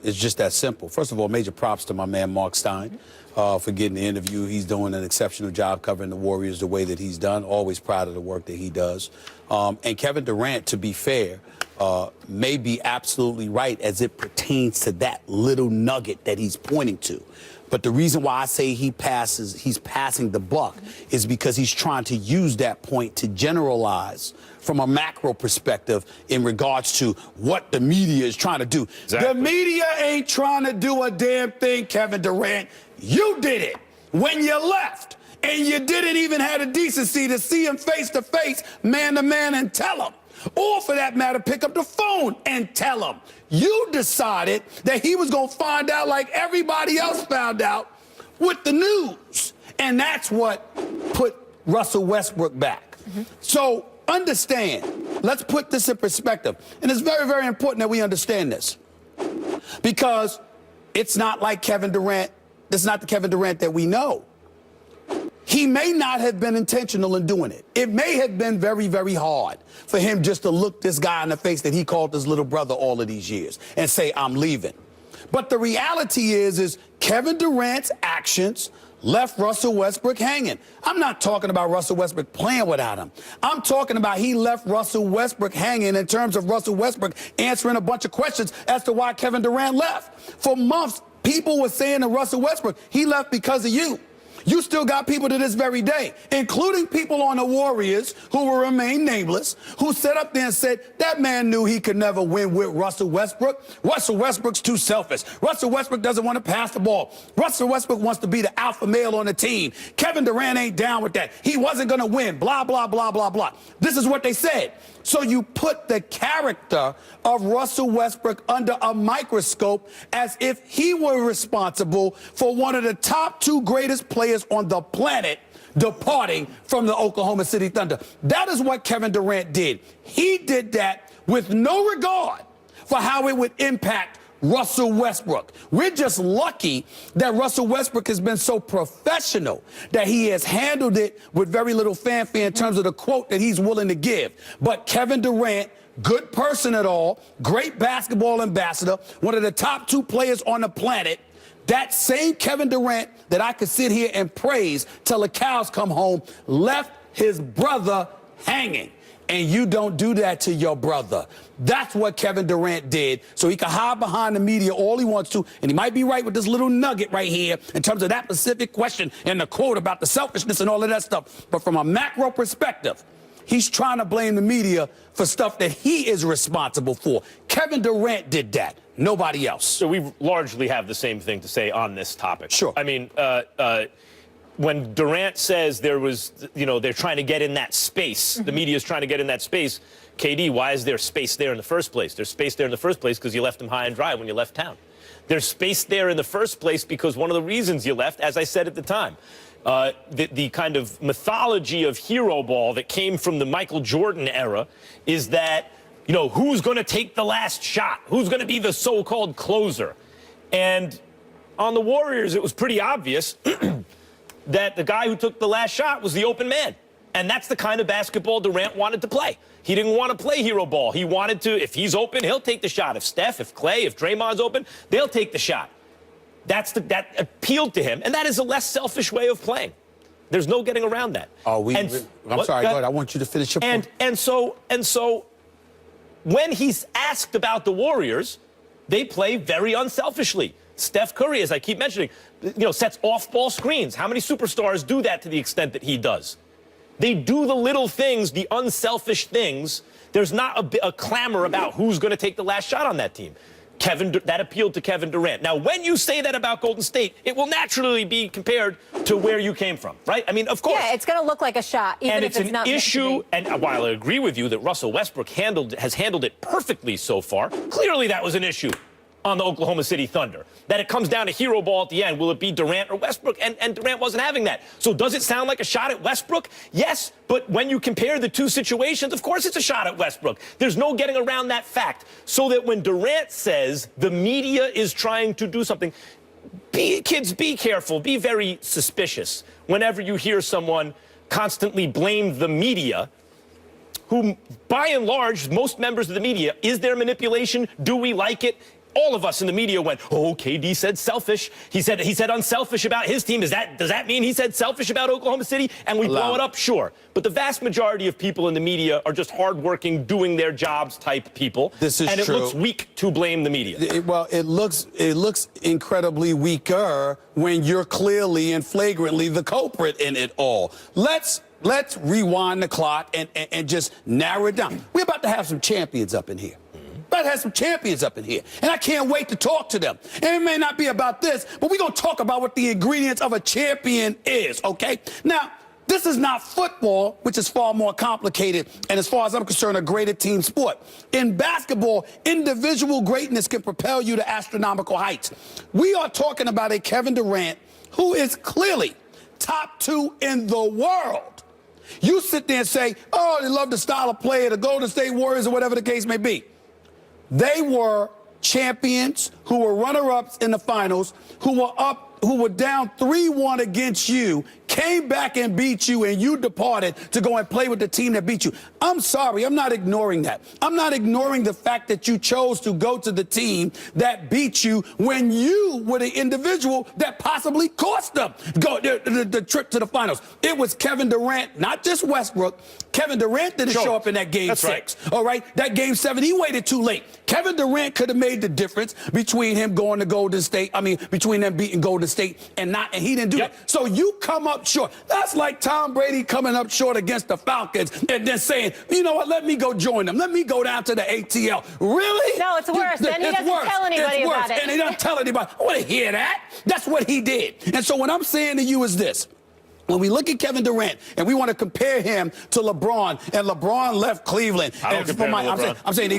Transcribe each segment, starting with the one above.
It's just that simple. First of all, major props to my man Mark Stein for getting the interview. He's doing an exceptional job covering the Warriors the way that he's done. Always proud of the work that he does. And Kevin Durant, to be fair, may be absolutely right as it pertains to that little nugget that he's pointing to. But the reason why I say he's passing the buck is because he's trying to use that point to generalize from a macro perspective in regards to what the media is trying to do. Exactly. The media ain't trying to do a damn thing, Kevin Durant. You did it when you left, and you didn't even have the decency to see him face to face, man to man, and tell him. Or, for that matter, pick up the phone and tell him. You decided that he was going to find out like everybody else found out with the news. And that's what put Russell Westbrook back. So understand, let's put this in perspective. And it's very, very important that we understand this. Because it's not like Kevin Durant, this is not the Kevin Durant that we know. He may not have been intentional in doing it. It may have been very, very hard for him just to look this guy in the face that he called his little brother all of these years and say, I'm leaving. But the reality is Kevin Durant's actions left Russell Westbrook hanging. I'm not talking about Russell Westbrook playing without him. I'm talking about he left Russell Westbrook hanging in terms of Russell Westbrook answering a bunch of questions as to why Kevin Durant left. For months, people were saying to Russell Westbrook, he left because of you. You still got people to this very day, including people on the Warriors who will remain nameless, who sat up there and said that man knew he could never win with Russell Westbrook. Russell Westbrook's too selfish. Russell Westbrook doesn't want to pass the ball. Russell Westbrook wants to be the alpha male on the team. Kevin Durant ain't down with that. He wasn't going to win, blah, blah, blah, blah, blah. This is what they said. So you put the character of Russell Westbrook under a microscope as if he were responsible for one of the top two greatest players on the planet departing from the Oklahoma City Thunder. That is what Kevin Durant did. He did that with no regard for how it would impact Russell Westbrook. We're just lucky that Russell Westbrook has been so professional that he has handled it with very little fanfare in terms of the quote that he's willing to give. But Kevin Durant, good person at all, great basketball ambassador, one of the top two players on the planet, that same Kevin Durant that I could sit here and praise till the cows come home, left his brother hanging. And you don't do that to your brother. That's what Kevin Durant did. So he can hide behind the media all he wants to. And he might be right with this little nugget right here in terms of that specific question and the quote about the selfishness and all of that stuff. But from a macro perspective, he's trying to blame the media for stuff that he is responsible for. Kevin Durant did that. Nobody else. So we largely have the same thing to say on this topic. Sure. I mean, when Durant says there was, they're trying to get in that space, the media is trying to get in that space, KD, why is there space there in the first place? There's space there in the first place because you left him high and dry when you left town. There's space there in the first place because one of the reasons you left, as I said at the time, the kind of mythology of hero ball that came from the Michael Jordan era is that, who's going to take the last shot? Who's going to be the so-called closer? And on the Warriors, it was pretty obvious that the guy who took the last shot was the open man. And that's the kind of basketball Durant wanted to play. He didn't want to play hero ball. He wanted to, if he's open, he'll take the shot. If Steph, if Clay, if Draymond's open, they'll take the shot. That appealed to him, and that is a less selfish way of playing. There's no getting around that. I'm sorry, go ahead. I want you to finish your point. And so when he's asked about the Warriors, they play very unselfishly. Steph Curry, as I keep mentioning, sets off-ball screens. How many superstars do that to the extent that he does? They do the little things, the unselfish things. There's not a clamor about who's going to take the last shot on that team. That appealed to Kevin Durant. Now, when you say that about Golden State, it will naturally be compared to where you came from, right? I mean, of course. Yeah, it's going to look like a shot, even if it's not. And it's an issue, and while I agree with you that Russell Westbrook has handled it perfectly so far, clearly that was an issue on the Oklahoma City Thunder. That it comes down to hero ball at the end. Will it be Durant or Westbrook? And Durant wasn't having that. So does it sound like a shot at Westbrook? Yes, but when you compare the two situations, of course it's a shot at Westbrook. There's no getting around that fact. So that when Durant says the media is trying to do something, kids, be careful. Be very suspicious whenever you hear someone constantly blame the media, who, by and large, most members of the media, is there manipulation? Do we like it? all of us in the media went, oh, KD said selfish. He said unselfish about his team. Does that mean he said selfish about Oklahoma City? And we blow it up, sure. But the vast majority of people in the media are just hardworking, doing their jobs type people. This is and true. it looks weak to blame the media. It looks incredibly weaker when you're clearly and flagrantly the culprit in it all. Let's rewind the clock and just narrow it down. We're about to have some champions up in here. About to have some champions up in here. And I can't wait to talk to them. And it may not be about this, but we're going to talk about what the ingredients of a champion is, okay? Now, this is not football, which is far more complicated, and as far as I'm concerned, a greater team sport. In basketball, individual greatness can propel you to astronomical heights. We are talking about a Kevin Durant who is clearly top 2 in the world. You sit there and say, oh, they love the style of play of the Golden State Warriors or whatever the case may be. They were champions who were runner-ups in the finals, who were down 3-1 against you, came back and beat you, and you departed to go and play with the team that beat you. I'm sorry, I'm not ignoring that. I'm not ignoring the fact that you chose to go to the team that beat you when you were the individual that possibly cost them the trip to the finals. It was Kevin Durant, not just Westbrook. Kevin Durant didn't show up in that game 6. Right. All right, that game 7, he waited too late. Kevin Durant could have made the difference between him going to Golden State, between them beating Golden State and he didn't do that. So you come up short. That's like Tom Brady coming up short against the Falcons and then saying, you know what, let me go join them. Let me go down to the ATL. Really? No, it's worse. Then he doesn't tell anybody about it. And he doesn't tell anybody. I want to hear that. That's what he did. And so what I'm saying to you is this. When we look at Kevin Durant and we want to compare him to LeBron, and LeBron left Cleveland. I don't compare him to LeBron. I'm saying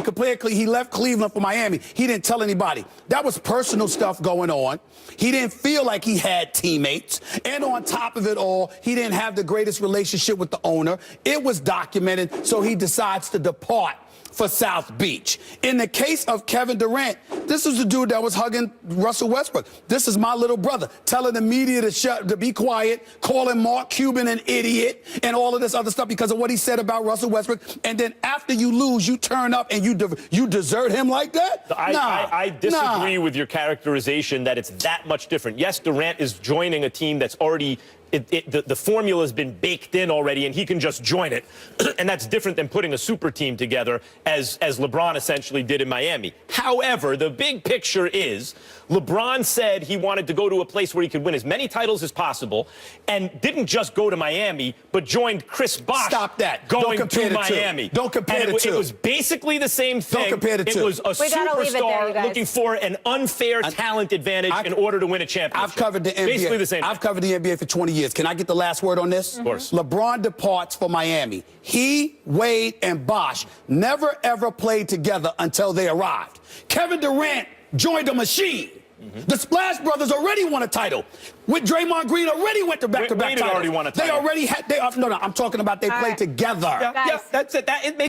he left Cleveland for Miami. He didn't tell anybody. That was personal stuff going on. He didn't feel like he had teammates. And on top of it all, he didn't have the greatest relationship with the owner. It was documented, so he decides to depart for South Beach. In the case of Kevin Durant, this is the dude that was hugging Russell Westbrook. This is my little brother, telling the media to be quiet, calling Mark Cuban an idiot, and all of this other stuff because of what he said about Russell Westbrook. And then after you lose, you turn up and you desert him like that? I disagree with your characterization that it's that much different. Yes, Durant is joining a team that's already the formula has been baked in already, and he can just join it. And that's different than putting a super team together, as LeBron essentially did in Miami. However, the big picture is LeBron said he wanted to go to a place where he could win as many titles as possible, and didn't just go to Miami, but joined Chris Bosh. Stop that. Going to Miami. Don't compare the two. It was basically the same thing. Don't compare the two. It was a superstar looking for an unfair talent advantage in order to win a championship. I've covered the NBA. Basically the same. I've covered the NBA for 20 years. Can I get the last word on this? Of course. LeBron departs for Miami. He, Wade, and Bosh never, ever played together until they arrived. Kevin Durant joined a machine. The Splash Brothers already won a title. With Draymond Green already went to back-to-back titles. Already won a title. They already had. No, I'm talking about they played together. Yeah, that's it. It makes